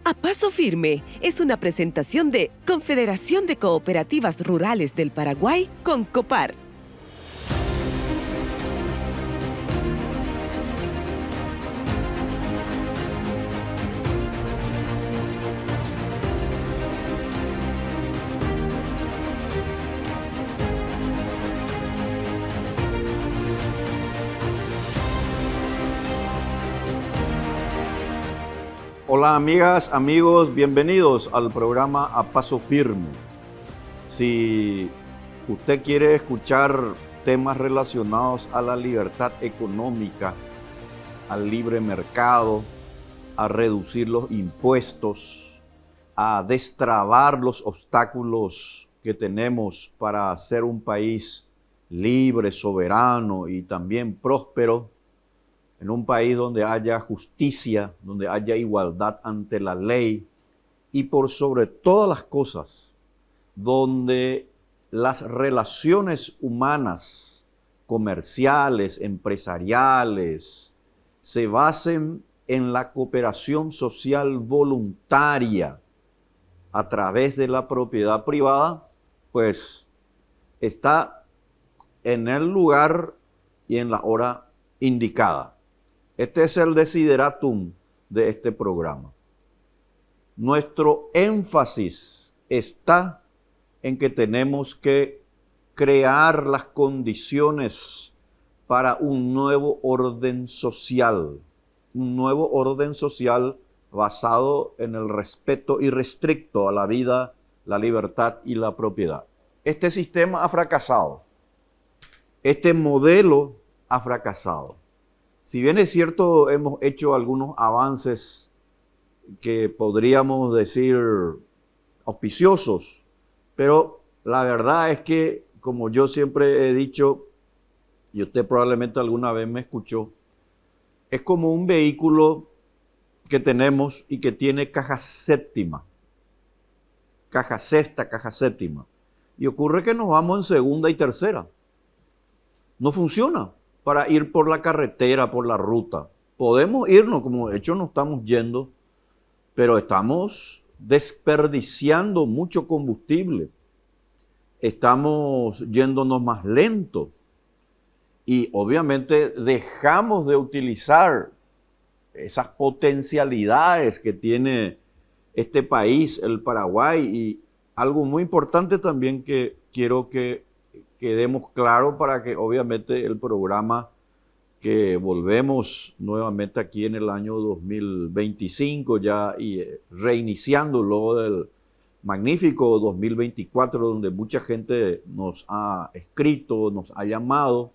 A Paso Firme es una presentación de Confederación de Cooperativas Rurales del Paraguay con COPAR. Hola amigas, amigos, bienvenidos al programa A Paso Firme. Si usted quiere escuchar temas relacionados a la libertad económica, al libre mercado, a reducir los impuestos, a destrabar los obstáculos que tenemos para ser un país libre, soberano y también próspero, en un país donde haya justicia, donde haya igualdad ante la ley y por sobre todas las cosas, donde las relaciones humanas, comerciales, empresariales, se basen en la cooperación social voluntaria a través de la propiedad privada, pues está en el lugar y en la hora indicada. Este es el desideratum de este programa. Nuestro énfasis está en que tenemos que crear las condiciones para un nuevo orden social basado en el respeto irrestricto a la vida, la libertad y la propiedad. Este sistema ha fracasado. Este modelo ha fracasado. Si bien es cierto, hemos hecho algunos avances que podríamos decir auspiciosos, pero la verdad es que, como yo siempre he dicho, y usted probablemente alguna vez me escuchó, es como un vehículo que tenemos y que tiene caja séptima, caja sexta, caja séptima, y ocurre que nos vamos en segunda y tercera. No funciona para ir por la carretera, por la ruta. Podemos irnos, como de hecho nos estamos yendo, pero estamos desperdiciando mucho combustible. Estamos yéndonos más lento y obviamente dejamos de utilizar esas potencialidades que tiene este país, el Paraguay, y algo muy importante también que quiero que quedemos claro para que obviamente el programa que volvemos nuevamente aquí en el año 2025 ya y reiniciando luego del magnífico 2024 donde mucha gente nos ha escrito, nos ha llamado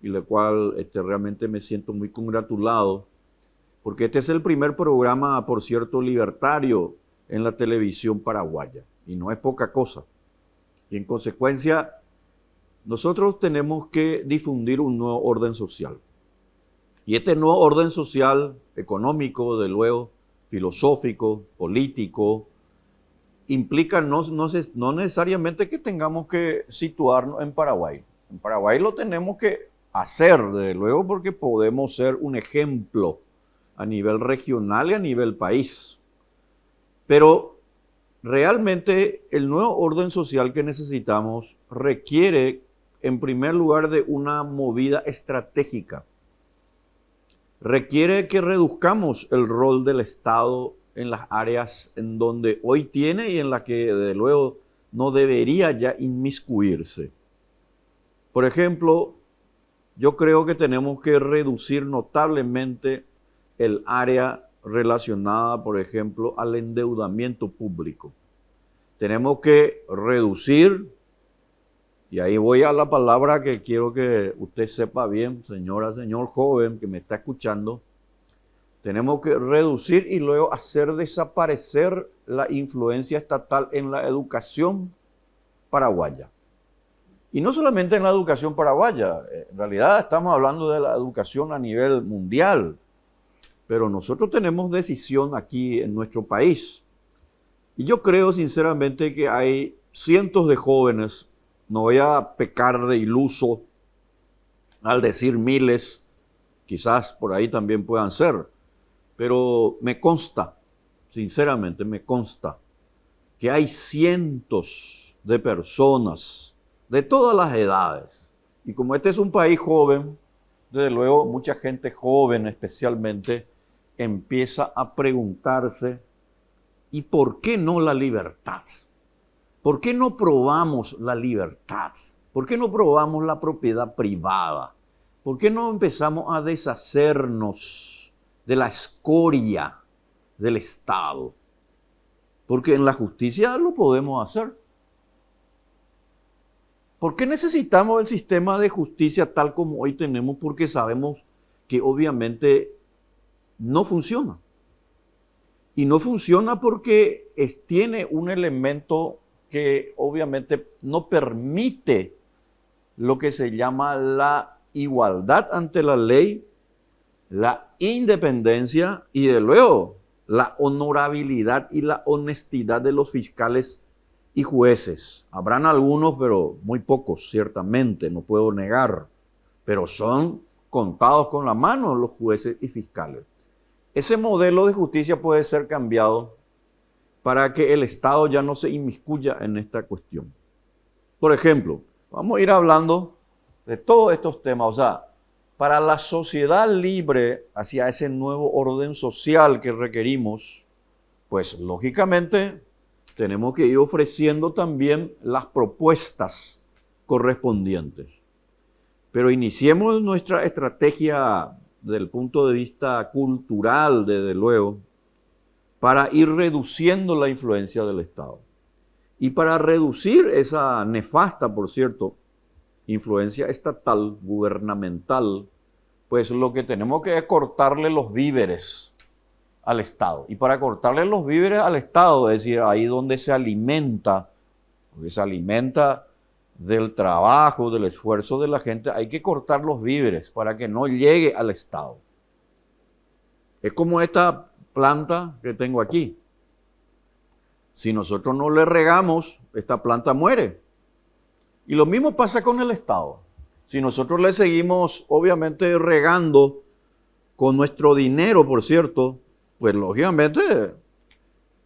y lo cual realmente me siento muy congratulado porque este es el primer programa, por cierto, libertario en la televisión paraguaya y no es poca cosa. Y en consecuencia nosotros tenemos que difundir un nuevo orden social. Y este nuevo orden social, económico, de luego, filosófico, político, implica no necesariamente que tengamos que situarnos en Paraguay. En Paraguay lo tenemos que hacer, desde luego, porque podemos ser un ejemplo a nivel regional y a nivel país. Pero realmente el nuevo orden social que necesitamos requiere en primer lugar de una movida estratégica. Requiere que reduzcamos el rol del Estado en las áreas en donde hoy tiene y en las que desde luego no debería ya inmiscuirse. Por ejemplo, yo creo que tenemos que reducir notablemente el área relacionada, por ejemplo, al endeudamiento público. Tenemos que reducir. Y ahí voy a la palabra que quiero que usted sepa bien, señora, señor joven que me está escuchando. Tenemos que reducir y luego hacer desaparecer la influencia estatal en la educación paraguaya. Y no solamente en la educación paraguaya, en realidad estamos hablando de la educación a nivel mundial. Pero nosotros tenemos decisión aquí en nuestro país. Y yo creo sinceramente que hay cientos de jóvenes. No voy a pecar de iluso al decir miles, quizás por ahí también puedan ser, pero me consta sinceramente me consta que hay cientos de personas de todas las edades. Y como este es un país joven, desde luego mucha gente joven especialmente empieza a preguntarse, ¿y por qué no la libertad? ¿Por qué no probamos la libertad? ¿Por qué no probamos la propiedad privada? ¿Por qué no empezamos a deshacernos de la escoria del Estado? Porque en la justicia lo podemos hacer. ¿Por qué necesitamos el sistema de justicia tal como hoy tenemos? Porque sabemos que obviamente no funciona. Y no funciona porque tiene un elemento que obviamente no permite lo que se llama la igualdad ante la ley, la independencia y de luego la honorabilidad y la honestidad de los fiscales y jueces. Habrán algunos, pero muy pocos, ciertamente, no puedo negar, pero son contados con la mano los jueces y fiscales. Ese modelo de justicia puede ser cambiado para que el Estado ya no se inmiscuya en esta cuestión. Por ejemplo, vamos a ir hablando de todos estos temas, o sea, para la sociedad libre hacia ese nuevo orden social que requerimos, pues lógicamente tenemos que ir ofreciendo también las propuestas correspondientes. Pero iniciemos nuestra estrategia desde el punto de vista cultural, desde luego, para ir reduciendo la influencia del Estado. Y para reducir esa nefasta, por cierto, influencia estatal, gubernamental, pues lo que tenemos que es cortarle los víveres al Estado. Y para cortarle los víveres al Estado, es decir, ahí donde se alimenta, porque se alimenta del trabajo, del esfuerzo de la gente, hay que cortar los víveres para que no llegue al Estado. Es como esta planta que tengo aquí. Si nosotros no le regamos, esta planta muere. Y lo mismo pasa con el Estado. Si nosotros le seguimos, obviamente, regando con nuestro dinero, por cierto, pues lógicamente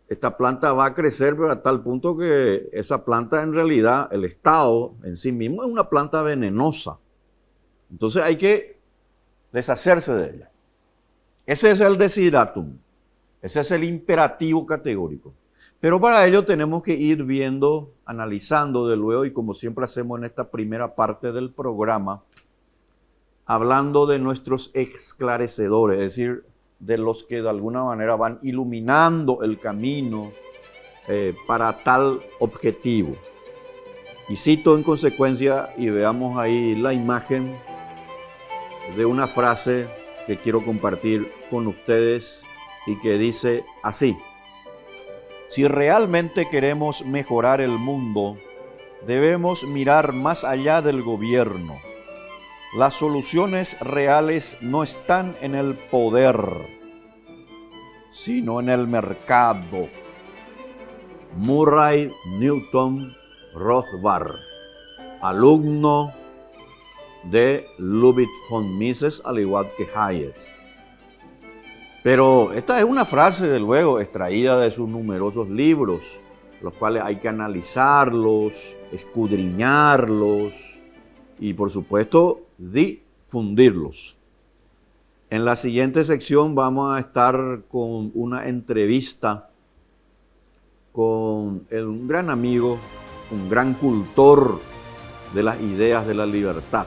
esta planta va a crecer, pero a tal punto que esa planta en realidad, el Estado en sí mismo es una planta venenosa. Entonces hay que deshacerse de ella. Ese es el desideratum, ese es el imperativo categórico. Pero para ello tenemos que ir viendo, analizando de luego, y como siempre hacemos en esta primera parte del programa, hablando de nuestros esclarecedores, es decir, de los que de alguna manera van iluminando el camino para tal objetivo. Y cito en consecuencia, y veamos ahí la imagen de una frase que quiero compartir con ustedes y que dice así: si realmente queremos mejorar el mundo, debemos mirar más allá del gobierno. Las soluciones reales no están en el poder, sino en el mercado. Murray Newton Rothbard, alumno de Ludwig von Mises, al igual que Hayek. Pero esta es una frase, de luego, extraída de sus numerosos libros, los cuales hay que analizarlos, escudriñarlos y, por supuesto, difundirlos. En la siguiente sección vamos a estar con una entrevista con un gran amigo, un gran cultor de las ideas de la libertad,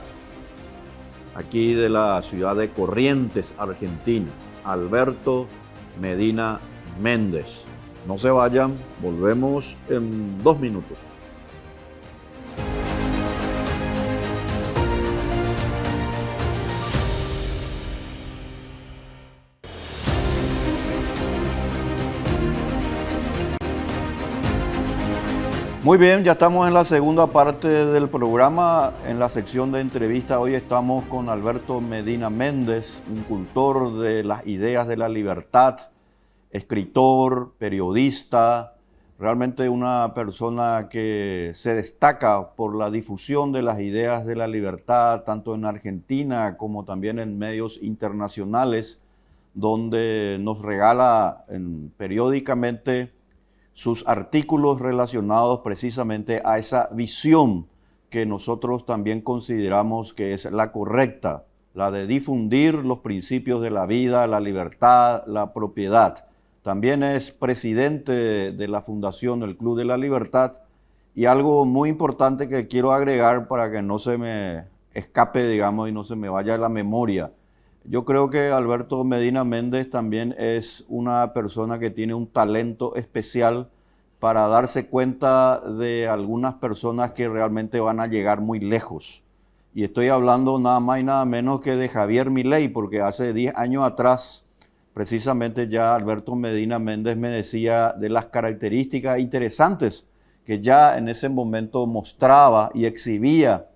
aquí de la ciudad de Corrientes, Argentina, Alberto Medina Méndez. No se vayan, volvemos en 2 minutos. Muy bien, ya estamos en la segunda parte del programa, en la sección de entrevista. Hoy estamos con Alberto Medina Méndez, un cultor de las ideas de la libertad, escritor, periodista, realmente una persona que se destaca por la difusión de las ideas de la libertad, tanto en Argentina como también en medios internacionales, donde nos regala periódicamente sus artículos relacionados precisamente a esa visión que nosotros también consideramos que es la correcta, la de difundir los principios de la vida, la libertad, la propiedad. También es presidente de la Fundación del Club de la Libertad, y algo muy importante que quiero agregar para que no se me escape, digamos, y no se me vaya de la memoria. Yo creo que Alberto Medina Méndez también es una persona que tiene un talento especial para darse cuenta de algunas personas que realmente van a llegar muy lejos. Y estoy hablando nada más y nada menos que de Javier Milei, porque hace 10 años atrás, precisamente ya Alberto Medina Méndez me decía de las características interesantes que ya en ese momento mostraba y exhibía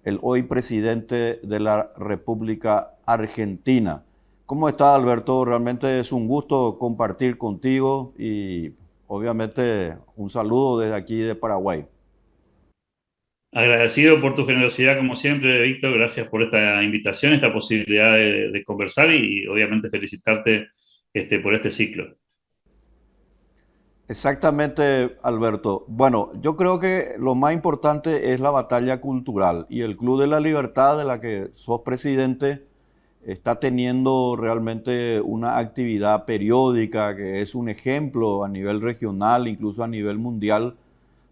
el hoy presidente de la República Argentina. ¿Cómo está, Alberto? Realmente es un gusto compartir contigo y obviamente un saludo desde aquí de Paraguay. Agradecido por tu generosidad, como siempre, Víctor. Gracias por esta invitación, esta posibilidad de conversar y obviamente felicitarte por este ciclo. Exactamente, Alberto. Bueno, yo creo que lo más importante es la batalla cultural, y el Club de la Libertad, de la que sos presidente, está teniendo realmente una actividad periódica que es un ejemplo a nivel regional, incluso a nivel mundial,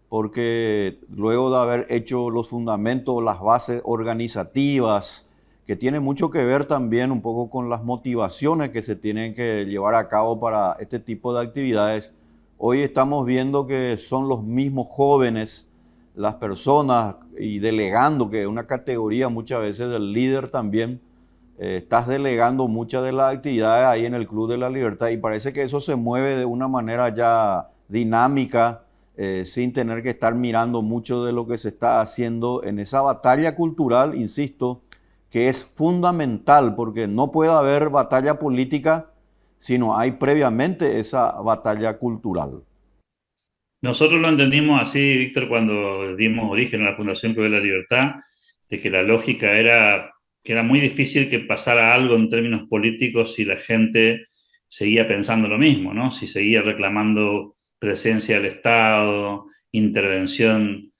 porque luego de haber hecho los fundamentos, las bases organizativas, que tiene mucho que ver también un poco con las motivaciones que se tienen que llevar a cabo para este tipo de actividades, hoy estamos viendo que son los mismos jóvenes, las personas, y delegando, que es una categoría muchas veces del líder también, estás delegando muchas de las actividades ahí en el Club de la Libertad, y parece que eso se mueve de una manera ya dinámica, sin tener que estar mirando mucho de lo que se está haciendo en esa batalla cultural, insisto, que es fundamental, porque no puede haber batalla política si no hay previamente esa batalla cultural. Nosotros lo entendimos así, Víctor, cuando dimos origen a la Fundación Club de la Libertad, de que la lógica era que era muy difícil que pasara algo en términos políticos si la gente seguía pensando lo mismo, ¿no? Si seguía reclamando presencia del Estado, intervención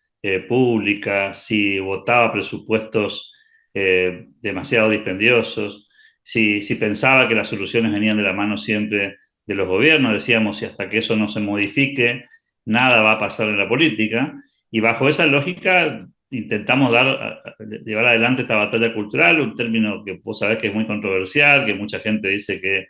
pública, si votaba presupuestos demasiado dispendiosos, si pensaba que las soluciones venían de la mano siempre de los gobiernos. Decíamos, si hasta que eso no se modifique, nada va a pasar en la política, y bajo esa lógica intentamos llevar adelante esta batalla cultural, un término que vos sabés que es muy controversial, que mucha gente dice que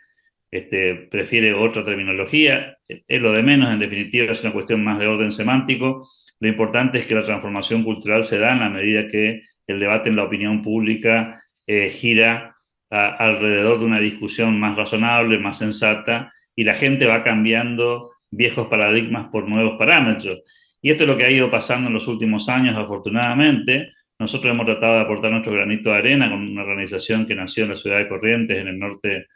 prefiere otra terminología. Es lo de menos, en definitiva es una cuestión más de orden semántico. Lo importante es que la transformación cultural se da en la medida que el debate en la opinión pública gira alrededor de una discusión más razonable, más sensata, y la gente va cambiando viejos paradigmas por nuevos parámetros. Y esto es lo que ha ido pasando en los últimos años, afortunadamente. Nosotros hemos tratado de aportar nuestro granito de arena con una organización que nació en la ciudad de Corrientes, en el norte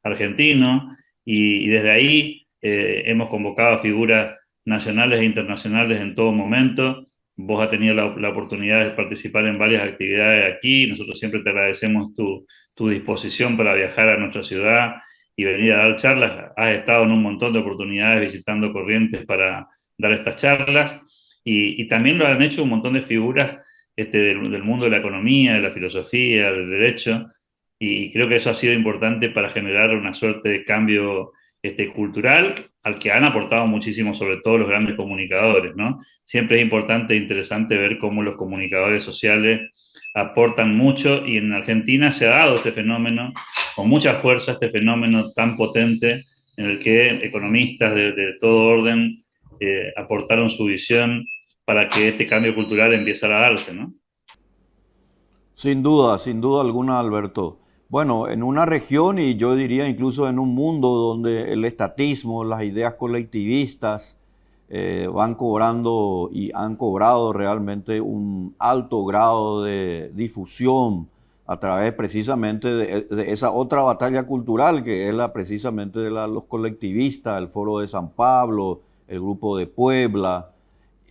argentino, y desde ahí hemos convocado a figuras nacionales e internacionales en todo momento. Vos has tenido la oportunidad de participar en varias actividades aquí. Nosotros siempre te agradecemos tu disposición para viajar a nuestra ciudad y venir a dar charlas. Has estado en un montón de oportunidades visitando Corrientes para dar estas charlas, y también lo han hecho un montón de figuras del mundo de la economía, de la filosofía, del derecho, y creo que eso ha sido importante para generar una suerte de cambio cultural al que han aportado muchísimo, sobre todo los grandes comunicadores, ¿no? Siempre es importante e interesante ver cómo los comunicadores sociales aportan mucho, y en Argentina se ha dado este fenómeno con mucha fuerza, este fenómeno tan potente en el que economistas de todo orden aportaron su visión para que este cambio cultural empezara a darse, ¿no? Sin duda alguna, Alberto. Bueno, en una región, y yo diría incluso en un mundo donde el estatismo, las ideas colectivistas van cobrando y han cobrado realmente un alto grado de difusión a través precisamente de esa otra batalla cultural que es la precisamente de los colectivistas, el Foro de San Pablo, el Grupo de Puebla.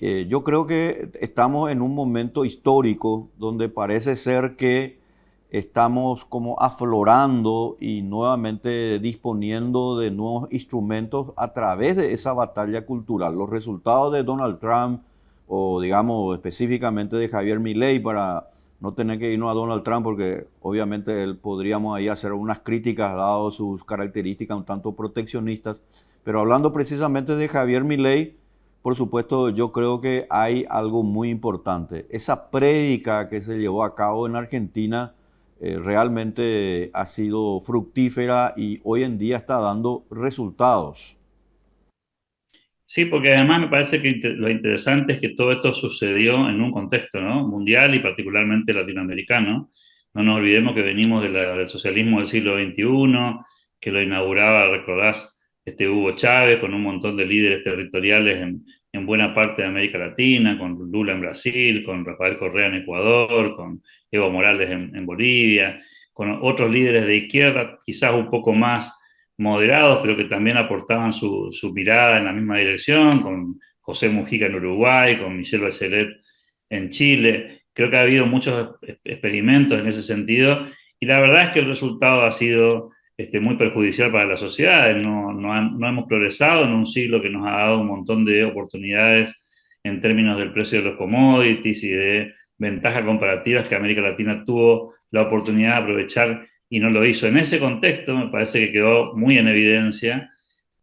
Yo creo que estamos en un momento histórico donde parece ser que estamos como aflorando y nuevamente disponiendo de nuevos instrumentos a través de esa batalla cultural. Los resultados de Donald Trump, o digamos específicamente de Javier Milei, para no tener que irnos a Donald Trump, porque obviamente podríamos ahí hacer unas críticas dado sus características un tanto proteccionistas, pero hablando precisamente de Javier Milei, por supuesto, yo creo que hay algo muy importante. Esa prédica que se llevó a cabo en Argentina realmente ha sido fructífera y hoy en día está dando resultados. Sí, porque además me parece que lo interesante es que todo esto sucedió en un contexto, ¿no? Mundial y particularmente latinoamericano. No nos olvidemos que venimos del socialismo del siglo XXI, que lo inauguraba, recordás, Hugo Chávez, con un montón de líderes territoriales en buena parte de América Latina, con Lula en Brasil, con Rafael Correa en Ecuador, con Evo Morales en Bolivia, con otros líderes de izquierda, quizás un poco más moderados, pero que también aportaban su mirada en la misma dirección, con José Mujica en Uruguay, con Michelle Bachelet en Chile. Creo que ha habido muchos experimentos en ese sentido y la verdad es que el resultado ha sido muy perjudicial para la sociedad. No hemos progresado en un siglo que nos ha dado un montón de oportunidades en términos del precio de los commodities y de ventajas comparativas que América Latina tuvo la oportunidad de aprovechar y no lo hizo. En ese contexto me parece que quedó muy en evidencia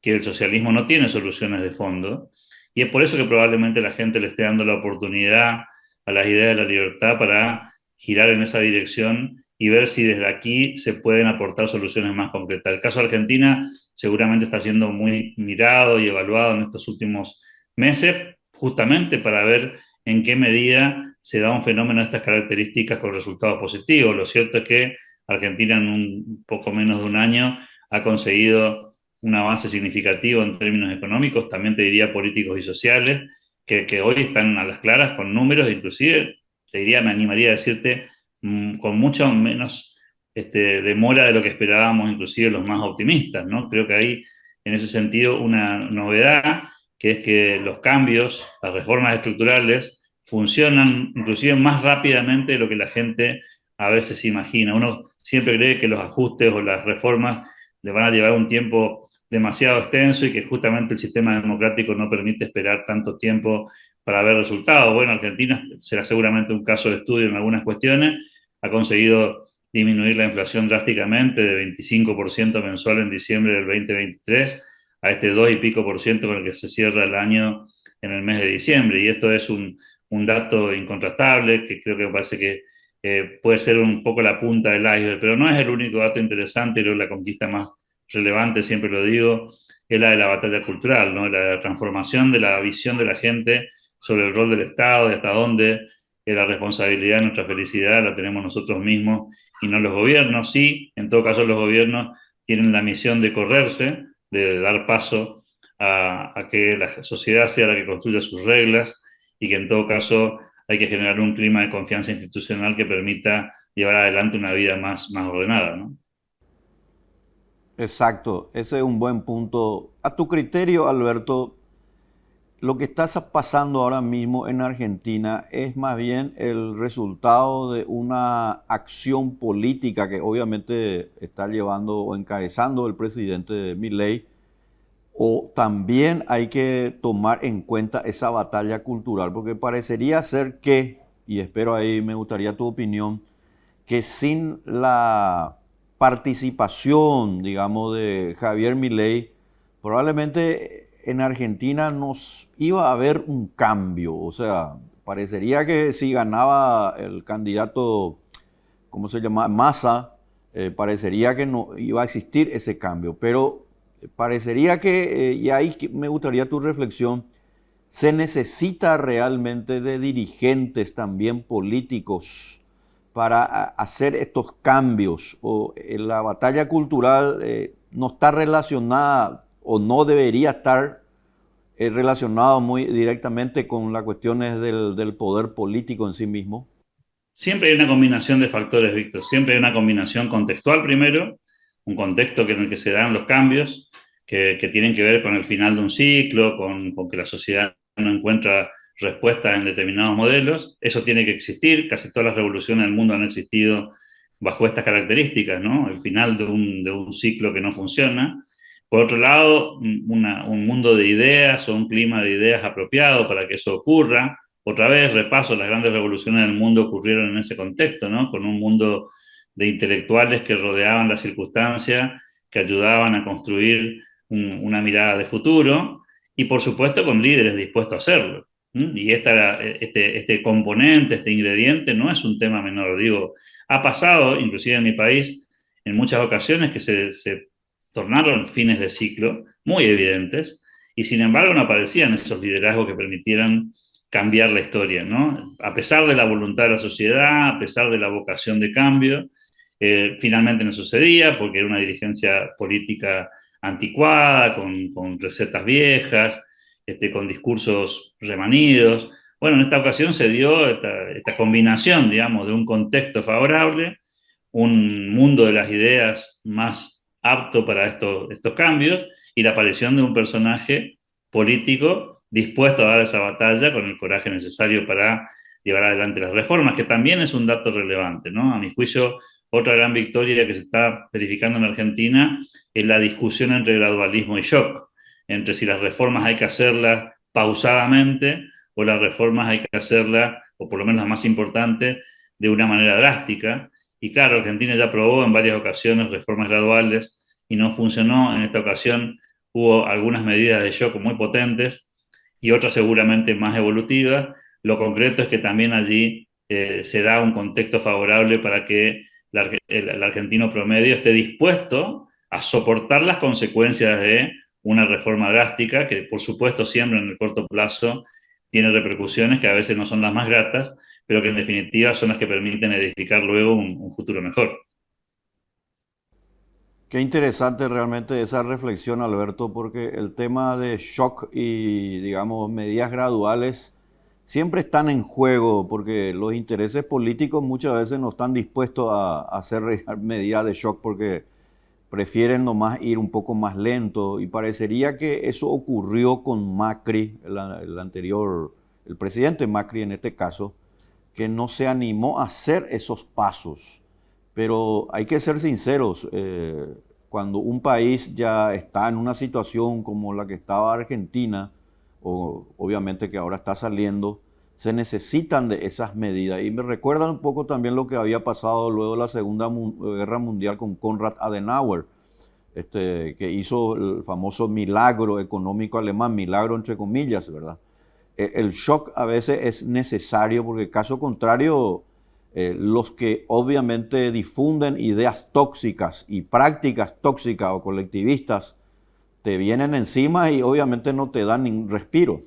que el socialismo no tiene soluciones de fondo y es por eso que probablemente la gente le esté dando la oportunidad a las ideas de la libertad para girar en esa dirección y ver si desde aquí se pueden aportar soluciones más concretas. El caso de Argentina seguramente está siendo muy mirado y evaluado en estos últimos meses, justamente para ver en qué medida se da un fenómeno de estas características con resultados positivos. Lo cierto es que Argentina en un poco menos de un año ha conseguido un avance significativo en términos económicos, también te diría políticos y sociales, que hoy están a las claras con números, inclusive, te diría, me animaría a decirte, con mucho menos demora de lo que esperábamos, inclusive los más optimistas, ¿no? Creo que hay, en ese sentido, una novedad, que es que los cambios, las reformas estructurales, funcionan inclusive más rápidamente de lo que la gente a veces imagina. Uno siempre cree que los ajustes o las reformas le van a llevar un tiempo demasiado extenso y que justamente el sistema democrático no permite esperar tanto tiempo para ver resultados. Bueno, Argentina será seguramente un caso de estudio en algunas cuestiones, ha conseguido disminuir la inflación drásticamente de 25% mensual en diciembre del 2023 a este 2 y pico por ciento con el que se cierra el año en el mes de diciembre. Y esto es un dato incontrastable que creo que me parece que puede ser un poco la punta del iceberg, pero no es el único dato interesante. Creo que la conquista más relevante, siempre lo digo, es la de la batalla cultural, ¿no? La transformación de la visión de la gente sobre el rol del Estado y hasta dónde la responsabilidad de nuestra felicidad la tenemos nosotros mismos y no los gobiernos. Sí, en todo caso los gobiernos tienen la misión de correrse, de dar paso a que la sociedad sea la que construya sus reglas y que en todo caso hay que generar un clima de confianza institucional que permita llevar adelante una vida más ordenada, ¿no? Exacto, ese es un buen punto. A tu criterio, Alberto, lo que está pasando ahora mismo en Argentina es más bien el resultado de una acción política que obviamente está llevando o encabezando el presidente Milei, o también hay que tomar en cuenta esa batalla cultural, porque parecería ser que, y espero ahí me gustaría tu opinión, que sin la participación, digamos, de Javier Milei, probablemente en Argentina nos iba a haber un cambio. O sea, parecería que si ganaba el candidato, ¿cómo se llama? Massa, parecería que no iba a existir ese cambio. Pero parecería que, y ahí me gustaría tu reflexión, se necesita realmente de dirigentes también políticos para hacer estos cambios. O la batalla cultural no está relacionada o no debería estar relacionado muy directamente con las cuestiones del poder político en sí mismo. Siempre hay una combinación de factores, Víctor. Siempre hay una combinación contextual primero, un contexto en el que se dan los cambios que tienen que ver con el final de un ciclo, con que la sociedad no encuentra respuestas en determinados modelos. Eso tiene que existir. Casi todas las revoluciones del mundo han existido bajo estas características, ¿no? El final de un ciclo que no funciona. Por otro lado, un mundo de ideas o un clima de ideas apropiado para que eso ocurra. Otra vez, repaso, las grandes revoluciones del mundo ocurrieron en ese contexto, ¿no? Con un mundo de intelectuales que rodeaban la circunstancia, que ayudaban a construir una mirada de futuro y, por supuesto, con líderes dispuestos a hacerlo. Y este componente, este ingrediente, no es un tema menor. Digo, ha pasado, inclusive en mi país, en muchas ocasiones que se tornaron fines de ciclo muy evidentes y sin embargo no aparecían esos liderazgos que permitieran cambiar la historia, ¿no? A pesar de la voluntad de la sociedad, a pesar de la vocación de cambio, finalmente no sucedía porque era una dirigencia política anticuada, con recetas viejas, con discursos remanidos. Bueno, en esta ocasión se dio esta combinación, digamos, de un contexto favorable, un mundo de las ideas más apto para estos cambios y la aparición de un personaje político dispuesto a dar esa batalla con el coraje necesario para llevar adelante las reformas, que también es un dato relevante, ¿no? A mi juicio, otra gran victoria que se está verificando en Argentina es la discusión entre gradualismo y shock, entre si las reformas hay que hacerlas pausadamente o las reformas hay que hacerlas, o por lo menos las más importantes, de una manera drástica. Y claro, Argentina ya probó en varias ocasiones reformas graduales y no funcionó. En esta ocasión hubo algunas medidas de shock muy potentes y otras seguramente más evolutivas. Lo concreto es que también allí se da un contexto favorable para que el argentino promedio esté dispuesto a soportar las consecuencias de una reforma drástica que, por supuesto, siempre en el corto plazo tiene repercusiones que a veces no son las más gratas, pero que en definitiva son las que permiten edificar luego un futuro mejor. Qué interesante realmente esa reflexión, Alberto, porque el tema de shock y, digamos, medidas graduales siempre están en juego, porque los intereses políticos muchas veces no están dispuestos a hacer medidas de shock porque prefieren nomás ir un poco más lento y parecería que eso ocurrió con Macri, el anterior, el presidente Macri en este caso, que no se animó a hacer esos pasos. Pero hay que ser sinceros, cuando un país ya está en una situación como la que estaba Argentina, o obviamente que ahora está saliendo, se necesitan de esas medidas. Y me recuerda un poco también lo que había pasado luego de la Segunda Guerra Mundial con Konrad Adenauer, que hizo el famoso milagro económico alemán, milagro entre comillas, ¿verdad? El shock a veces es necesario porque caso contrario, los que obviamente difunden ideas tóxicas y prácticas tóxicas o colectivistas te vienen encima y obviamente no te dan ningún respiro.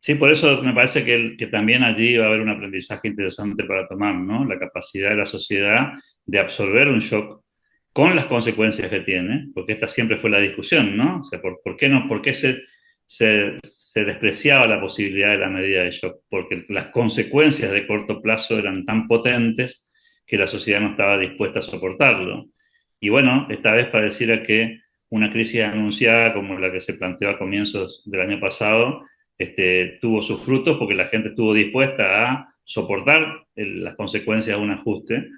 Sí, por eso me parece que también allí va a haber un aprendizaje interesante para tomar, ¿no? La capacidad de la sociedad de absorber un shock con las consecuencias que tiene, porque esta siempre fue la discusión, ¿no? O sea, ¿por qué no, por qué se despreciaba la posibilidad de la medida de shock? Porque las consecuencias de corto plazo eran tan potentes que la sociedad no estaba dispuesta a soportarlo. Y bueno, esta vez pareciera que una crisis anunciada como la que se planteó a comienzos del año pasado, tuvo sus frutos porque la gente estuvo dispuesta a soportar las consecuencias de un ajuste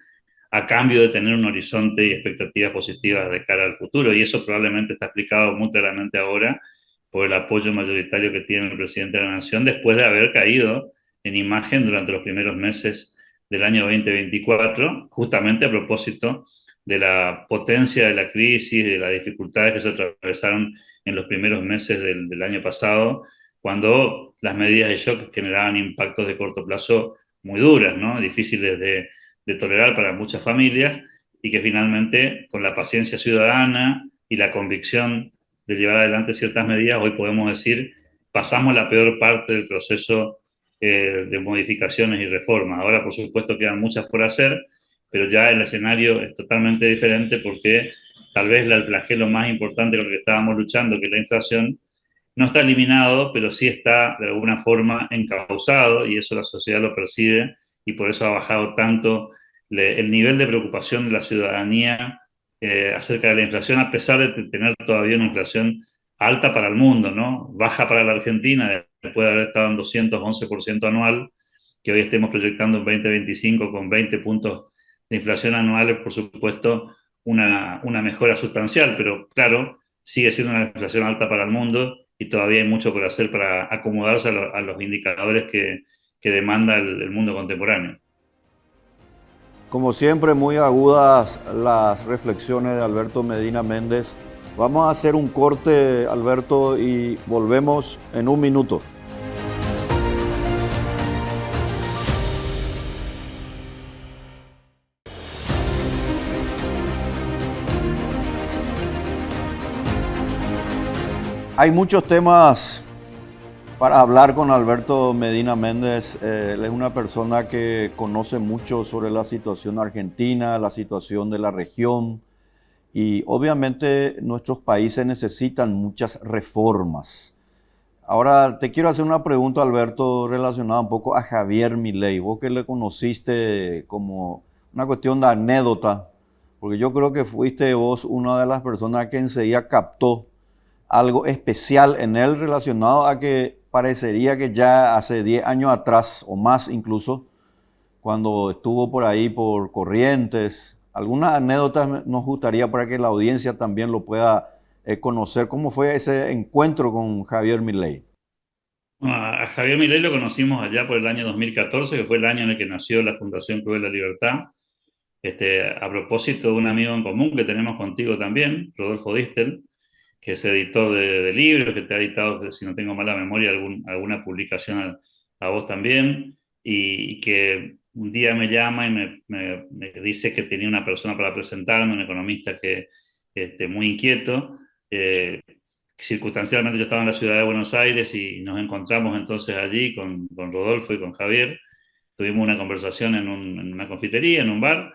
a cambio de tener un horizonte y expectativas positivas de cara al futuro. Y eso probablemente está explicado muy claramente ahora por el apoyo mayoritario que tiene el presidente de la Nación después de haber caído en imagen durante los primeros meses del año 2024, justamente a propósito de la potencia de la crisis, de las dificultades que se atravesaron en los primeros meses del año pasado, cuando las medidas de shock generaban impactos de corto plazo muy duras, ¿no? Difíciles de tolerar para muchas familias y que finalmente con la paciencia ciudadana y la convicción de llevar adelante ciertas medidas, hoy podemos decir, pasamos la peor parte del proceso de modificaciones y reformas. Ahora, por supuesto, quedan muchas por hacer, pero ya el escenario es totalmente diferente porque tal vez el flagelo más importante con el que estábamos luchando, que es la inflación, no está eliminado, pero sí está de alguna forma encauzado y eso la sociedad lo percibe y por eso ha bajado tanto el nivel de preocupación de la ciudadanía acerca de la inflación, a pesar de tener todavía una inflación alta para el mundo, ¿no? Baja para la Argentina, después de haber estado en 211% anual, que hoy estemos proyectando un 2025 con 20 puntos de inflación anuales, por supuesto, una mejora sustancial, pero claro, sigue siendo una inflación alta para el mundo y todavía hay mucho por hacer para acomodarse a los indicadores que demanda el mundo contemporáneo. Como siempre, muy agudas las reflexiones de Alberto Medina Méndez. Vamos a hacer un corte, Alberto, y volvemos en un minuto. Hay muchos temas para hablar con Alberto Medina Méndez. Él es una persona que conoce mucho sobre la situación argentina, la situación de la región, y obviamente nuestros países necesitan muchas reformas. Ahora te quiero hacer una pregunta, Alberto, relacionada un poco a Javier Milei. Vos que le conociste como una cuestión de anécdota, porque yo creo que fuiste vos una de las personas que enseguida captó algo especial en él relacionado a que parecería que ya hace 10 años atrás o más incluso, cuando estuvo por ahí por Corrientes. Algunas anécdotas nos gustaría para que la audiencia también lo pueda conocer. ¿Cómo fue ese encuentro con Javier Milei? A Javier Milei lo conocimos allá por el año 2014, que fue el año en el que nació la Fundación Club de la Libertad. A propósito de un amigo en común que tenemos contigo también, Rodolfo Distel, que es editor de libros, que te ha editado, si no tengo mala memoria, alguna publicación a vos también, y que un día me llama y me dice que tenía una persona para presentarme, un economista que muy inquieto. Circunstancialmente yo estaba en la ciudad de Buenos Aires y nos encontramos entonces allí con Rodolfo y con Javier. Tuvimos una conversación en una confitería, en un bar,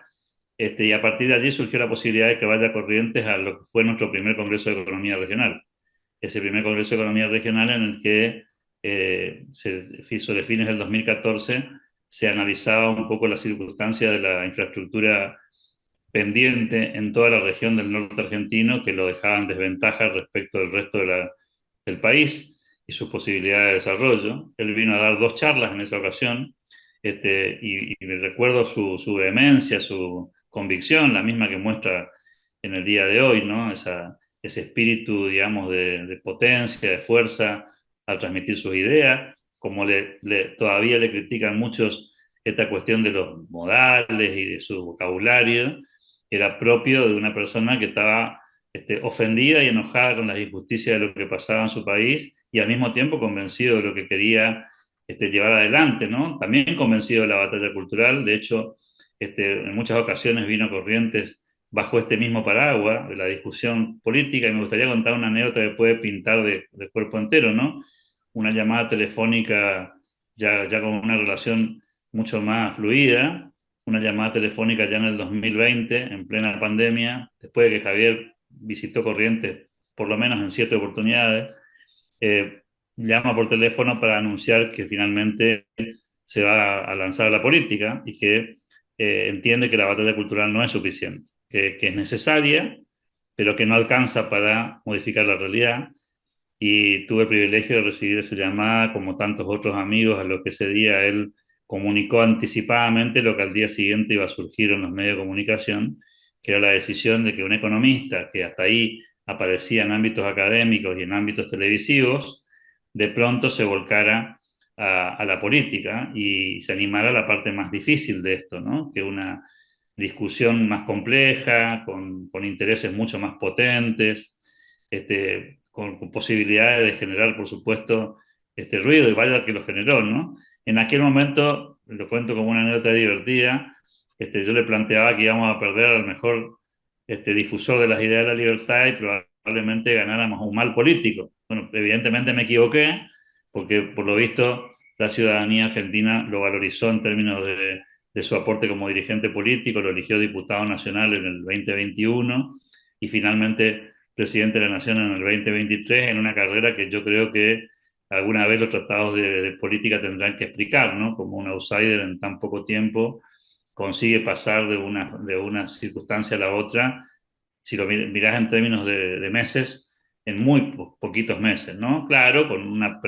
y a partir de allí surgió la posibilidad de que vaya a Corrientes a lo que fue nuestro primer Congreso de Economía Regional. Ese primer Congreso de Economía Regional en el que se hizo de fines del 2014, se analizaba un poco la circunstancia de la infraestructura pendiente en toda la región del norte argentino, que lo dejaba en desventaja respecto del resto del país y sus posibilidades de desarrollo. Él vino a dar 2 charlas en esa ocasión, y me recuerdo su vehemencia, su convicción, la misma que muestra en el día de hoy, ¿no? Ese espíritu, digamos, de potencia, de fuerza al transmitir sus ideas, como todavía le critican muchos esta cuestión de los modales y de su vocabulario, era propio de una persona que estaba ofendida y enojada con las injusticias de lo que pasaba en su país y al mismo tiempo convencido de lo que quería llevar adelante, ¿no? También convencido de la batalla cultural. De hecho, en muchas ocasiones vino Corrientes bajo este mismo paraguas de la discusión política, y me gustaría contar una anécdota que puede pintar de cuerpo entero, ¿no? Una llamada telefónica ya con una relación mucho más fluida, una llamada telefónica ya en el 2020, en plena pandemia, después de que Javier visitó Corrientes por lo menos en 7 oportunidades. Llama por teléfono para anunciar que finalmente se va a lanzar a la política y que entiende que la batalla cultural no es suficiente, que es necesaria, pero que no alcanza para modificar la realidad. Y tuve el privilegio de recibir esa llamada, como tantos otros amigos, a los que ese día él comunicó anticipadamente lo que al día siguiente iba a surgir en los medios de comunicación, que era la decisión de que un economista que hasta ahí aparecía en ámbitos académicos y en ámbitos televisivos, de pronto se volcara a la política y se animara a la parte más difícil de esto, ¿no? Que una discusión más compleja, con intereses mucho más potentes, con posibilidades de generar, por supuesto, este ruido, y vaya que lo generó, ¿no? En aquel momento, lo cuento como una anécdota divertida, yo le planteaba que íbamos a perder al mejor difusor de las ideas de la libertad y probablemente ganáramos un mal político. Bueno, evidentemente me equivoqué, porque por lo visto la ciudadanía argentina lo valorizó en términos de su aporte como dirigente político, lo eligió diputado nacional en el 2021 y finalmente presidente de la Nación en el 2023, en una carrera que yo creo que alguna vez los tratados de política tendrán que explicar, ¿no? Como un outsider en tan poco tiempo consigue pasar de una circunstancia a la otra, si lo mirás en términos de meses, en muy poquitos meses, ¿no? Claro, con una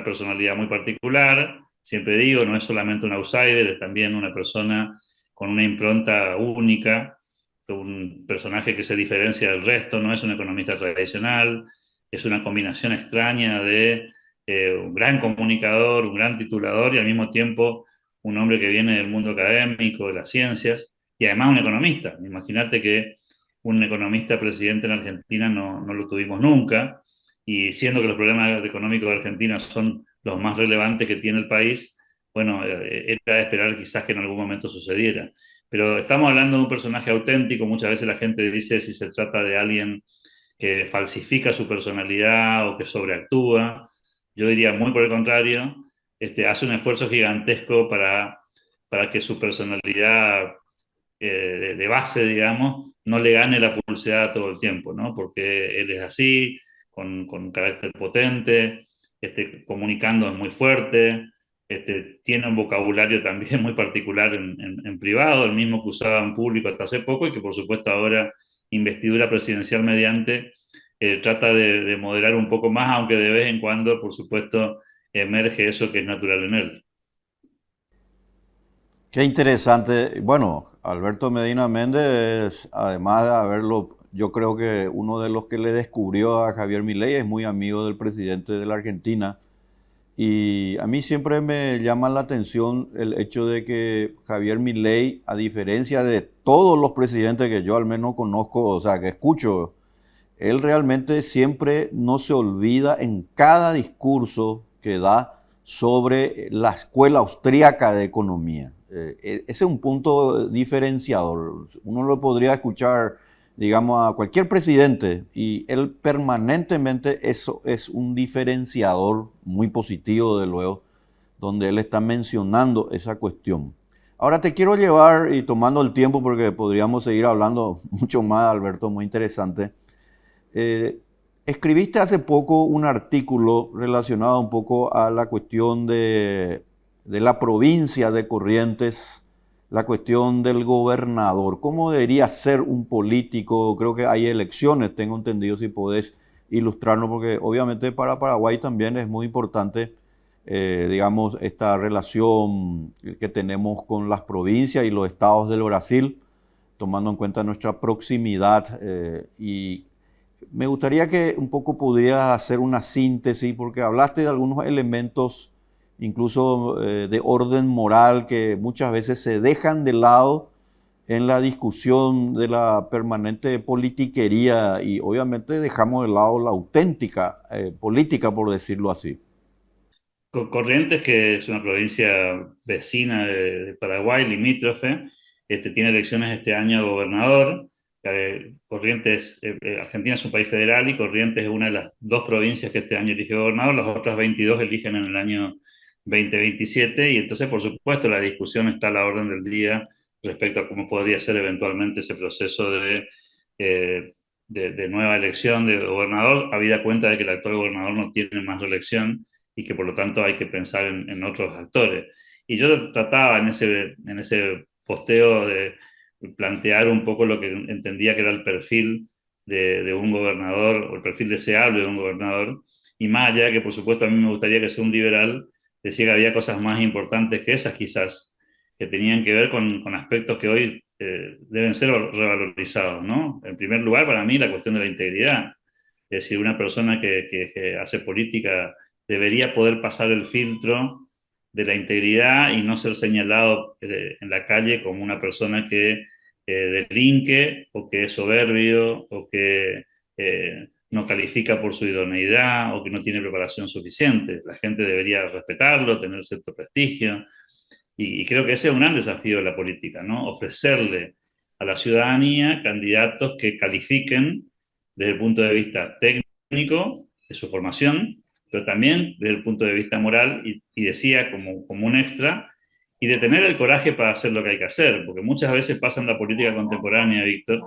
personalidad muy particular, siempre digo, no es solamente un outsider, es también una persona con una impronta única, un personaje que se diferencia del resto, no es un economista tradicional, es una combinación extraña de un gran comunicador, un gran titulador y al mismo tiempo un hombre que viene del mundo académico, de las ciencias, y además un economista. Imagínate que un economista presidente en Argentina no lo tuvimos nunca, y siendo que los problemas económicos de Argentina son los más relevantes que tiene el país, bueno, era de esperar quizás que en algún momento sucediera. Pero estamos hablando de un personaje auténtico, muchas veces la gente dice si se trata de alguien que falsifica su personalidad o que sobreactúa. Yo diría muy por el contrario, hace un esfuerzo gigantesco para que su personalidad de base, digamos, no le gane la publicidad todo el tiempo, ¿no? Porque él es así, con un carácter potente, comunicando es muy fuerte, tiene un vocabulario también muy particular en privado, el mismo que usaba en público hasta hace poco y que por supuesto ahora, investidura presidencial mediante, trata de moderar un poco más, aunque de vez en cuando, por supuesto, emerge eso que es natural en él. Qué interesante. Bueno, Alberto Medina Méndez, además de haberlo, yo creo que uno de los que le descubrió a Javier Milei es muy amigo del presidente de la Argentina. Y a mí siempre me llama la atención el hecho de que Javier Milei, a diferencia de todos los presidentes que yo al menos conozco, o sea, que escucho, él realmente siempre no se olvida en cada discurso que da sobre la escuela austríaca de economía. Ese es un punto diferenciador. Uno lo podría escuchar, digamos, a cualquier presidente y él permanentemente, eso es un diferenciador muy positivo, de luego, donde él está mencionando esa cuestión. Ahora te quiero llevar, y tomando el tiempo porque podríamos seguir hablando mucho más, Alberto, muy interesante. Eh, Escribiste hace poco un artículo relacionado un poco a la cuestión de la provincia de Corrientes, la cuestión del gobernador. ¿Cómo debería ser un político? Creo que hay elecciones, tengo entendido, si podés ilustrarnos, porque obviamente para Paraguay también es muy importante, digamos, esta relación que tenemos con las provincias y los estados del Brasil, tomando en cuenta nuestra proximidad y me gustaría que un poco pudieras hacer una síntesis, porque hablaste de algunos elementos, incluso de orden moral, que muchas veces se dejan de lado en la discusión de la permanente politiquería y obviamente dejamos de lado la auténtica política, por decirlo así. Corrientes, que es una provincia vecina de Paraguay, limítrofe, tiene elecciones este año de gobernador. Corrientes, Argentina es un país federal y Corrientes es una de las dos provincias que este año elige gobernador, las otras 22 eligen en el año 2027 y entonces, por supuesto, la discusión está a la orden del día respecto a cómo podría ser eventualmente ese proceso eh, de nueva elección de gobernador, habida cuenta de que el actual gobernador no tiene más reelección y que por lo tanto hay que pensar en otros actores. Y yo trataba en ese posteo de plantear un poco lo que entendía que era el perfil de un gobernador, o el perfil deseable de un gobernador, y más allá de que por supuesto a mí me gustaría que sea un liberal, decía que había cosas más importantes que esas quizás, que tenían que ver con aspectos que hoy deben ser revalorizados, ¿no? En primer lugar, para mí, la cuestión de la integridad. Es decir, una persona que hace política debería poder pasar el filtro de la integridad y no ser señalado en la calle como una persona que delinque o que es soberbio o que no califica por su idoneidad o que no tiene preparación suficiente. La gente debería respetarlo, tener cierto prestigio y creo que ese es un gran desafío de la política, ¿no? Ofrecerle a la ciudadanía candidatos que califiquen desde el punto de vista técnico de su formación, pero también desde el punto de vista moral y decía como un extra, y de tener el coraje para hacer lo que hay que hacer, porque muchas veces pasa en la política contemporánea, Víctor,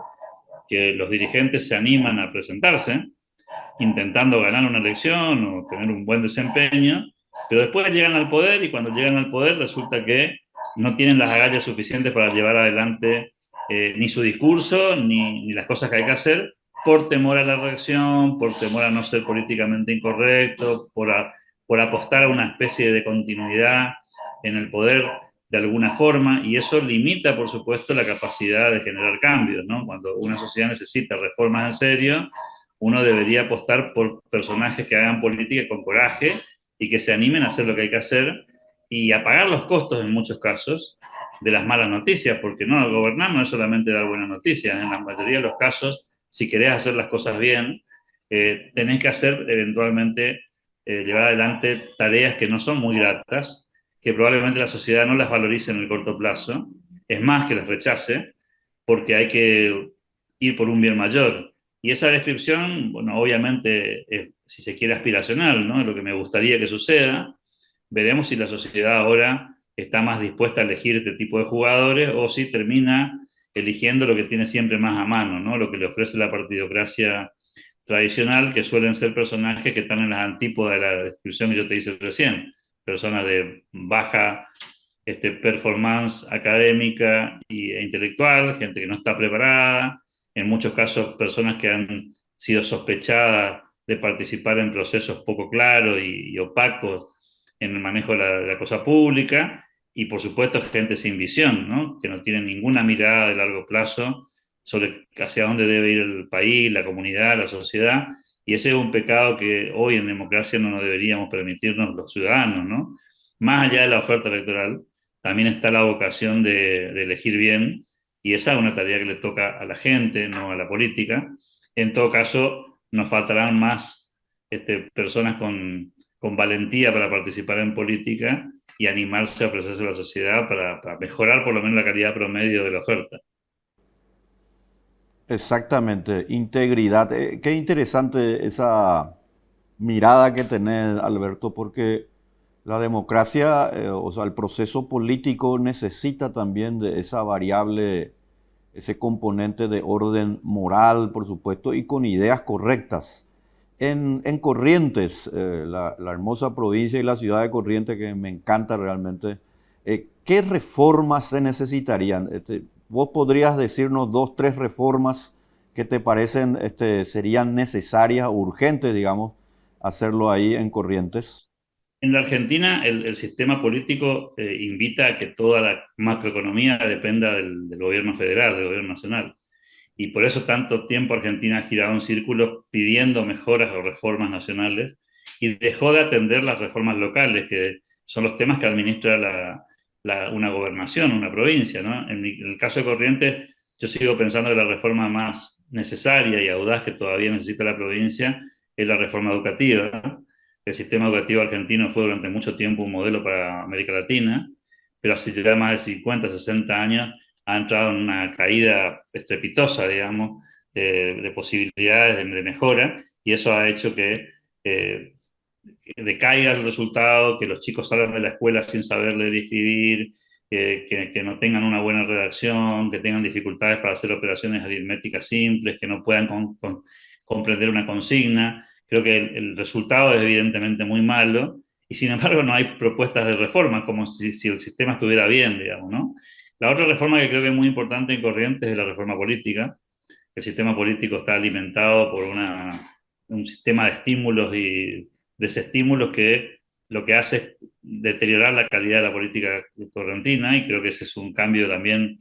que los dirigentes se animan a presentarse intentando ganar una elección o tener un buen desempeño, pero después llegan al poder y cuando llegan al poder resulta que no tienen las agallas suficientes para llevar adelante ni su discurso ni las cosas que hay que hacer por temor a la reacción, por temor a no ser políticamente incorrecto, por apostar a una especie de continuidad en el poder de alguna forma, y eso limita, por supuesto, la capacidad de generar cambios, ¿no? Cuando una sociedad necesita reformas en serio, uno debería apostar por personajes que hagan política con coraje y que se animen a hacer lo que hay que hacer y a pagar los costos en muchos casos de las malas noticias, porque no, gobernar no es solamente dar buenas noticias, en la mayoría de los casos, si querés hacer las cosas bien, tenés que hacer eventualmente, llevar adelante tareas que no son muy gratas, que probablemente la sociedad no las valorice en el corto plazo, es más que las rechace, porque hay que ir por un bien mayor. Y esa descripción, bueno, obviamente, si se quiere, aspiracional, ¿no? Es lo que me gustaría que suceda. Veremos si la sociedad ahora está más dispuesta a elegir este tipo de jugadores o si termina eligiendo lo que tiene siempre más a mano, ¿no? Lo que le ofrece la partidocracia tradicional, que suelen ser personajes que están en las antípodas de la descripción que yo te hice recién. Personas de baja performance académica e intelectual, gente que no está preparada, en muchos casos personas que han sido sospechadas de participar en procesos poco claros y opacos en el manejo de la cosa pública, y por supuesto gente sin visión, ¿no? Que no tiene ninguna mirada de largo plazo sobre hacia dónde debe ir el país, la comunidad, la sociedad, y ese es un pecado que hoy en democracia no nos deberíamos permitirnos los ciudadanos, ¿no? Más allá de la oferta electoral, también está la vocación de elegir bien, y esa es una tarea que le toca a la gente, no a la política. En todo caso, nos faltarán más personas con valentía para participar en política y animarse a ofrecerse a la sociedad para mejorar por lo menos la calidad promedio de la oferta. Exactamente, integridad. Qué interesante esa mirada que tenés, Alberto, porque la democracia, o sea, el proceso político necesita también de esa variable, ese componente de orden moral, por supuesto, y con ideas correctas. En Corrientes, la hermosa provincia y la ciudad de Corrientes que me encanta realmente, ¿qué reformas se necesitarían? ¿Vos podrías decirnos dos, tres reformas que te parecen serían necesarias, urgentes, digamos, hacerlo ahí en Corrientes? En la Argentina, el sistema político invita a que toda la macroeconomía dependa del gobierno federal, del gobierno nacional. Y por eso tanto tiempo Argentina ha girado en círculos pidiendo mejoras o reformas nacionales y dejó de atender las reformas locales, que son los temas que administra una gobernación, una provincia, ¿no? En el caso de Corrientes, yo sigo pensando que la reforma más necesaria y audaz que todavía necesita la provincia es la reforma educativa, ¿no? El sistema educativo argentino fue durante mucho tiempo un modelo para América Latina, pero hace ya más de 50, 60 años ha entrado en una caída estrepitosa, digamos, de posibilidades de mejora, y eso ha hecho que decaiga el resultado, que los chicos salgan de la escuela sin saber leer y escribir, que no tengan una buena redacción, que tengan dificultades para hacer operaciones aritméticas simples, que no puedan comprender una consigna. Creo que el resultado es evidentemente muy malo, y sin embargo no hay propuestas de reforma, como si el sistema estuviera bien, digamos, ¿no? La otra reforma que creo que es muy importante en Corrientes es la reforma política. El sistema político está alimentado por un sistema de estímulos y desestímulos que lo que hace es deteriorar la calidad de la política correntina, y creo que ese es un cambio también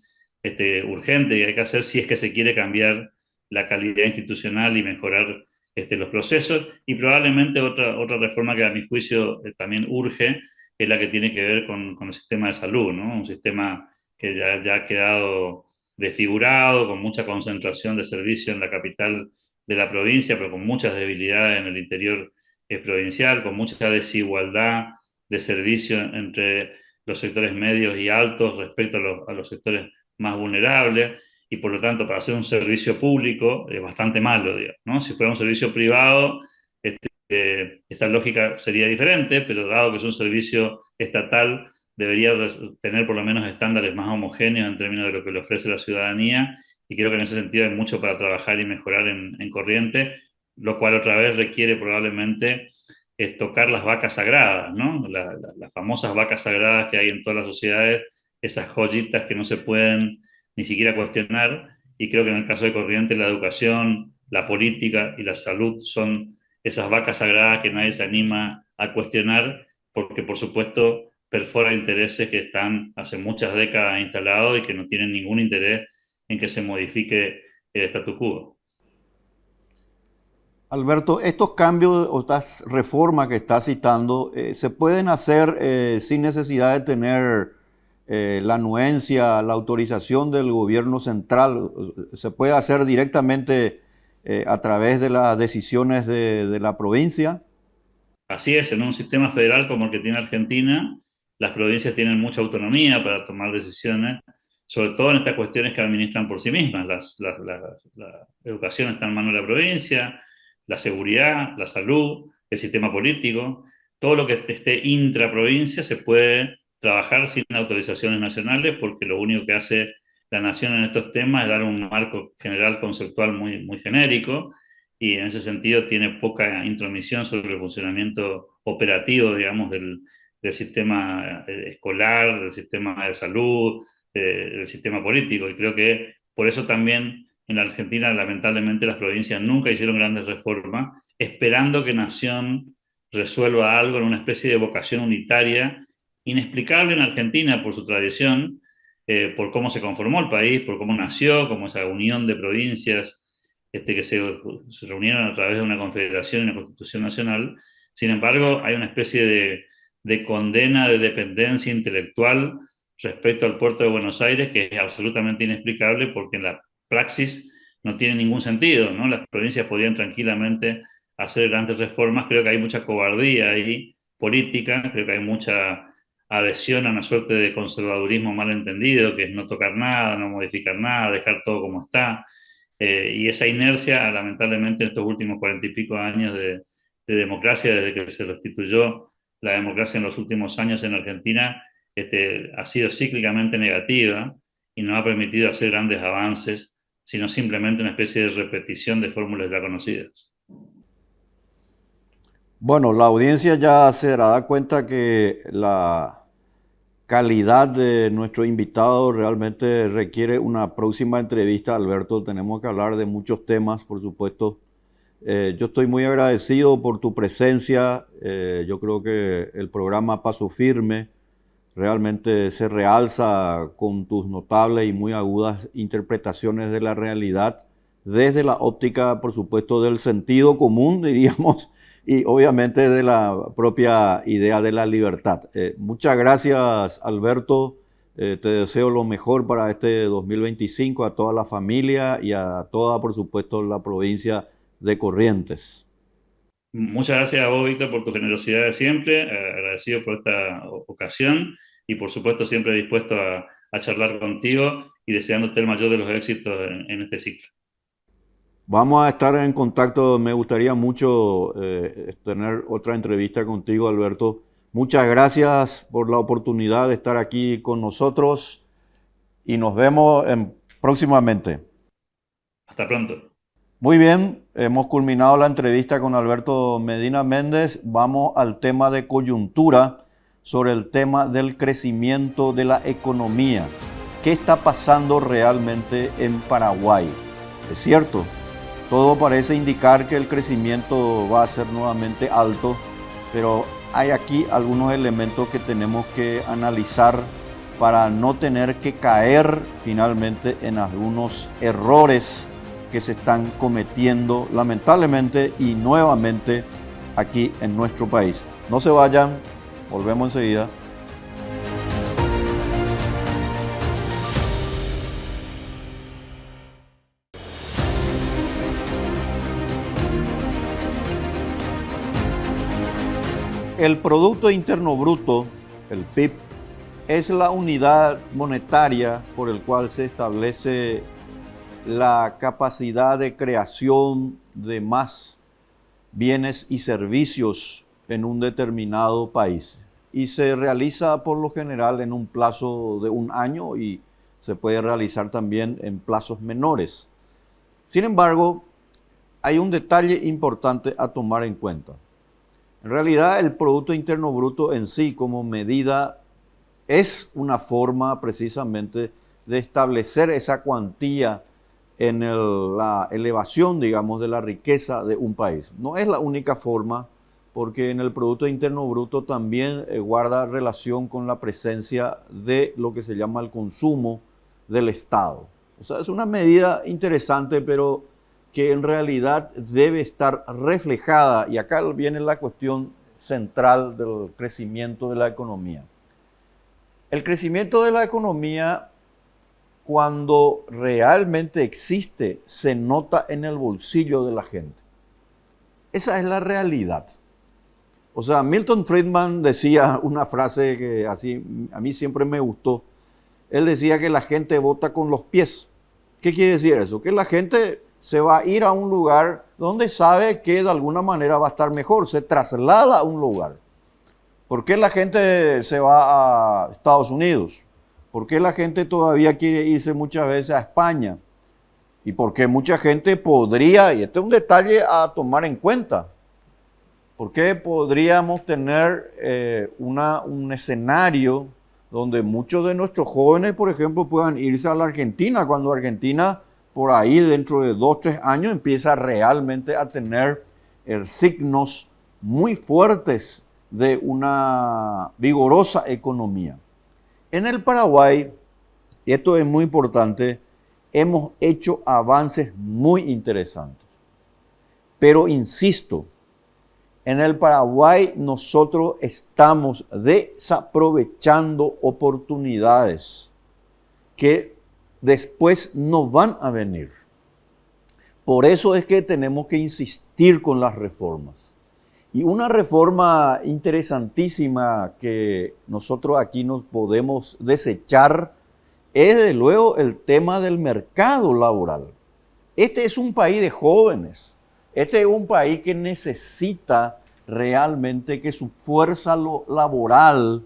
urgente que hay que hacer si es que se quiere cambiar la calidad institucional y mejorar los procesos. Y probablemente otra reforma que a mi juicio también urge es la que tiene que ver con el sistema de salud, ¿no? Un sistema que ya ha quedado desfigurado, con mucha concentración de servicios en la capital de la provincia, pero con muchas debilidades en el interior provincial, con mucha desigualdad de servicio entre los sectores medios y altos respecto a los sectores más vulnerables, y por lo tanto para hacer un servicio público es bastante malo, digamos, ¿no? Si fuera un servicio privado, esta lógica sería diferente, pero dado que es un servicio estatal, debería tener por lo menos estándares más homogéneos en términos de lo que le ofrece la ciudadanía, y creo que en ese sentido hay mucho para trabajar y mejorar en Corrientes, lo cual otra vez requiere probablemente tocar las vacas sagradas, ¿no? Las famosas vacas sagradas que hay en todas las sociedades, esas joyitas que no se pueden ni siquiera cuestionar, y creo que en el caso de Corrientes la educación, la política y la salud son esas vacas sagradas que nadie se anima a cuestionar, porque por supuesto perfora intereses que están hace muchas décadas instalados y que no tienen ningún interés en que se modifique el statu quo. Alberto, estos cambios o estas reformas que estás citando se pueden hacer sin necesidad de tener la anuencia, la autorización del gobierno central. Se puede hacer directamente a través de las decisiones de la provincia. Así es, en un sistema federal como el que tiene Argentina, las provincias tienen mucha autonomía para tomar decisiones, sobre todo en estas cuestiones que administran por sí mismas. La educación está en manos de la provincia, la seguridad, la salud, el sistema político, todo lo que esté intraprovincia se puede trabajar sin autorizaciones nacionales porque lo único que hace la nación en estos temas es dar un marco general conceptual muy genérico y en ese sentido tiene poca intromisión sobre el funcionamiento operativo, digamos, del sistema escolar, del sistema de salud, del sistema político. Y creo que por eso también en la Argentina, lamentablemente, las provincias nunca hicieron grandes reformas, esperando que Nación resuelva algo en una especie de vocación unitaria, inexplicable en Argentina por su tradición, por cómo se conformó el país, por cómo nació, como esa unión de provincias que se reunieron a través de una confederación y una constitución nacional. Sin embargo, hay una especie de condena de dependencia intelectual respecto al puerto de Buenos Aires que es absolutamente inexplicable porque en la praxis no tiene ningún sentido, ¿no? Las provincias podrían tranquilamente hacer grandes reformas. Creo que hay mucha cobardía ahí política, creo que hay mucha adhesión a una suerte de conservadurismo mal entendido, que es no tocar nada, no modificar nada, dejar todo como está. Y esa inercia, lamentablemente, en estos últimos 40 y pico años de democracia, desde que se restituyó la democracia en los últimos años en Argentina, ha sido cíclicamente negativa y no ha permitido hacer grandes avances, sino simplemente una especie de repetición de fórmulas ya conocidas. Bueno, la audiencia ya se dará cuenta que la calidad de nuestro invitado realmente requiere una próxima entrevista, Alberto. Tenemos que hablar de muchos temas, por supuesto. Yo estoy muy agradecido por tu presencia. Yo creo que el programa Paso Firme realmente se realza con tus notables y muy agudas interpretaciones de la realidad desde la óptica, por supuesto, del sentido común, diríamos, y obviamente de la propia idea de la libertad. Muchas gracias, Alberto. Te deseo lo mejor para este 2025 a toda la familia y a toda, por supuesto, la provincia de Corrientes. Muchas gracias a vos, Víctor, por tu generosidad de siempre, agradecido por esta ocasión y por supuesto siempre dispuesto a charlar contigo y deseándote el mayor de los éxitos en este ciclo. Vamos a estar en contacto, me gustaría mucho tener otra entrevista contigo, Alberto. Muchas gracias por la oportunidad de estar aquí con nosotros y nos vemos próximamente. Hasta pronto. Muy bien, hemos culminado la entrevista con Alberto Medina Méndez. Vamos al tema de coyuntura sobre el tema del crecimiento de la economía. ¿Qué está pasando realmente en Paraguay? Es cierto, todo parece indicar que el crecimiento va a ser nuevamente alto, pero hay aquí algunos elementos que tenemos que analizar para no tener que caer finalmente en algunos errores que se están cometiendo lamentablemente y nuevamente aquí en nuestro país. No se vayan, volvemos enseguida. El Producto Interno Bruto, el PIB, es la unidad monetaria por el cual se establece la capacidad de creación de más bienes y servicios en un determinado país. Y se realiza por lo general en un plazo de un año y se puede realizar también en plazos menores. Sin embargo, hay un detalle importante a tomar en cuenta. En realidad, el Producto Interno Bruto en sí como medida es una forma precisamente de establecer esa cuantía en la elevación, digamos, de la riqueza de un país. No es la única forma, porque en el Producto Interno Bruto también guarda relación con la presencia de lo que se llama el consumo del Estado. O sea, es una medida interesante, pero que en realidad debe estar reflejada, y acá viene la cuestión central del crecimiento de la economía. El crecimiento de la economía, cuando realmente existe, se nota en el bolsillo de la gente. Esa es la realidad. O sea, Milton Friedman decía una frase que así a mí siempre me gustó. Él decía que la gente vota con los pies. ¿Qué quiere decir eso? Que la gente se va a ir a un lugar donde sabe que de alguna manera va a estar mejor, se traslada a un lugar. ¿Por qué la gente se va a Estados Unidos? ¿Por qué la gente todavía quiere irse muchas veces a España? Y porque mucha gente podría, y este es un detalle a tomar en cuenta, ¿por qué podríamos tener un escenario donde muchos de nuestros jóvenes, por ejemplo, puedan irse a la Argentina, cuando Argentina por ahí dentro de 2 o 3 años empieza realmente a tener signos muy fuertes de una vigorosa economía? En el Paraguay, y esto es muy importante, hemos hecho avances muy interesantes. Pero insisto, en el Paraguay nosotros estamos desaprovechando oportunidades que después no van a venir. Por eso es que tenemos que insistir con las reformas. Y una reforma interesantísima que nosotros aquí nos podemos desechar es desde luego el tema del mercado laboral. Este es un país de jóvenes. Este es un país que necesita realmente que su fuerza laboral,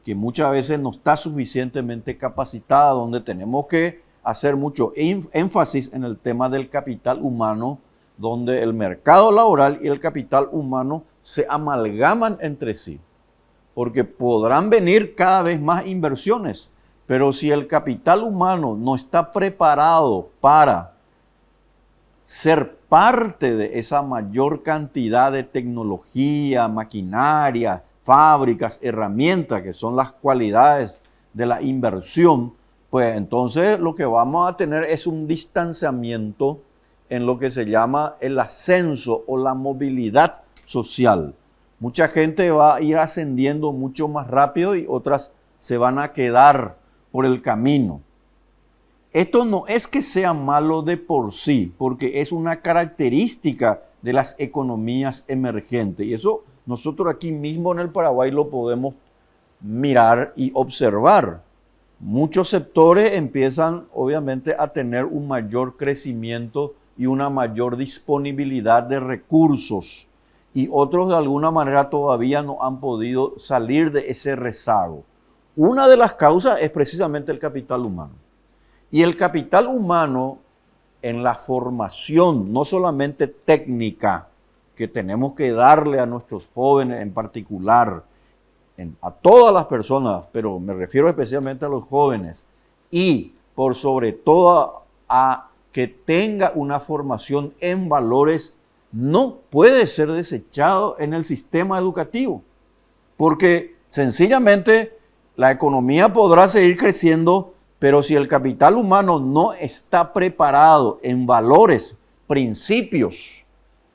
que muchas veces no está suficientemente capacitada, donde tenemos que hacer mucho énfasis en el tema del capital humano, donde el mercado laboral y el capital humano se amalgaman entre sí, porque podrán venir cada vez más inversiones, pero si el capital humano no está preparado para ser parte de esa mayor cantidad de tecnología, maquinaria, fábricas, herramientas, que son las cualidades de la inversión, pues entonces lo que vamos a tener es un distanciamiento en lo que se llama el ascenso o la movilidad social. Mucha gente va a ir ascendiendo mucho más rápido y otras se van a quedar por el camino. Esto no es que sea malo de por sí, porque es una característica de las economías emergentes. Y eso nosotros aquí mismo en el Paraguay lo podemos mirar y observar. Muchos sectores empiezan obviamente a tener un mayor crecimiento y una mayor disponibilidad de recursos. Y otros de alguna manera todavía no han podido salir de ese rezago. Una de las causas es precisamente el capital humano. Y el capital humano en la formación, no solamente técnica, que tenemos que darle a nuestros jóvenes en particular, a todas las personas, pero me refiero especialmente a los jóvenes, y por sobre todo a que tenga una formación en valores, no puede ser desechado en el sistema educativo, porque sencillamente la economía podrá seguir creciendo, pero si el capital humano no está preparado en valores, principios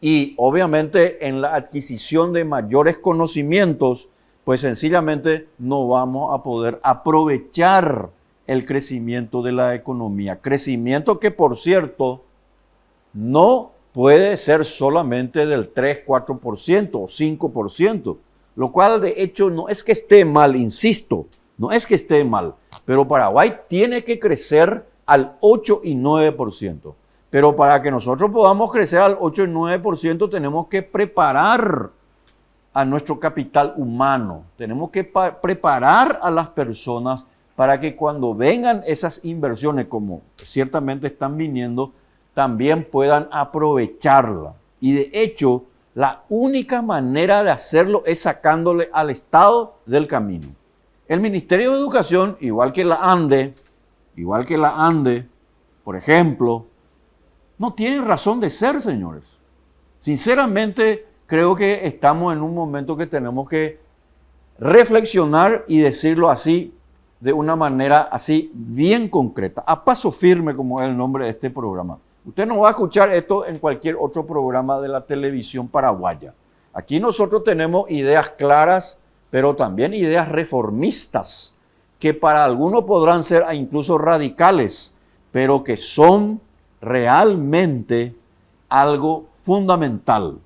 y obviamente en la adquisición de mayores conocimientos, pues sencillamente no vamos a poder aprovechar el crecimiento de la economía. Crecimiento que, por cierto, no puede ser solamente del 3, 4% o 5%, lo cual de hecho no es que esté mal, insisto, no es que esté mal, pero Paraguay tiene que crecer al 8 y 9%. Pero para que nosotros podamos crecer al 8 y 9% tenemos que preparar a nuestro capital humano. Tenemos que preparar a las personas para que cuando vengan esas inversiones, como ciertamente están viniendo, también puedan aprovecharla. Y de hecho, la única manera de hacerlo es sacándole al Estado del camino. El Ministerio de Educación, igual que la ANDE, por ejemplo, no tiene razón de ser, señores. Sinceramente, creo que estamos en un momento que tenemos que reflexionar y decirlo así, de una manera así bien concreta, a paso firme, como es el nombre de este programa. Usted no va a escuchar esto en cualquier otro programa de la televisión paraguaya. Aquí nosotros tenemos ideas claras, pero también ideas reformistas, que para algunos podrán ser incluso radicales, pero que son realmente algo fundamental.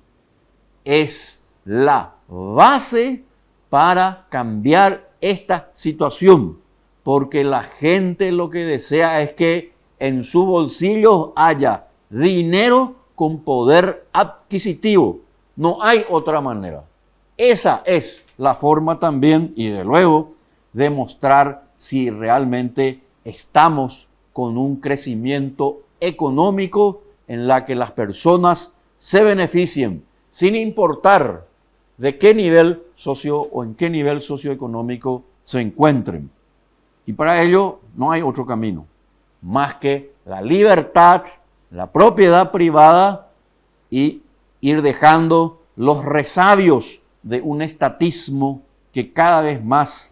Es la base para cambiar esta situación, porque la gente lo que desea es que en su bolsillo haya dinero con poder adquisitivo. No hay otra manera. Esa es la forma también, y de luego, de mostrar si realmente estamos con un crecimiento económico en la que las personas se beneficien, sin importar de qué nivel o en qué nivel socioeconómico se encuentren. Y para ello no hay otro camino, más que la libertad, la propiedad privada y ir dejando los resabios de un estatismo que cada vez más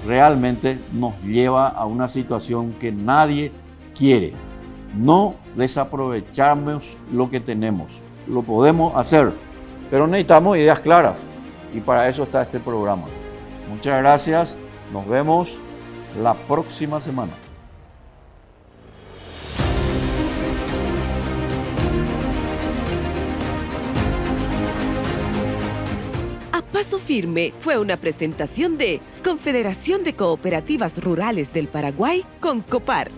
realmente nos lleva a una situación que nadie quiere. No desaprovechamos lo que tenemos. Lo podemos hacer, pero necesitamos ideas claras y para eso está este programa. Muchas gracias. Nos vemos la próxima semana. A Paso Firme fue una presentación de Confederación de Cooperativas Rurales del Paraguay con COPAR.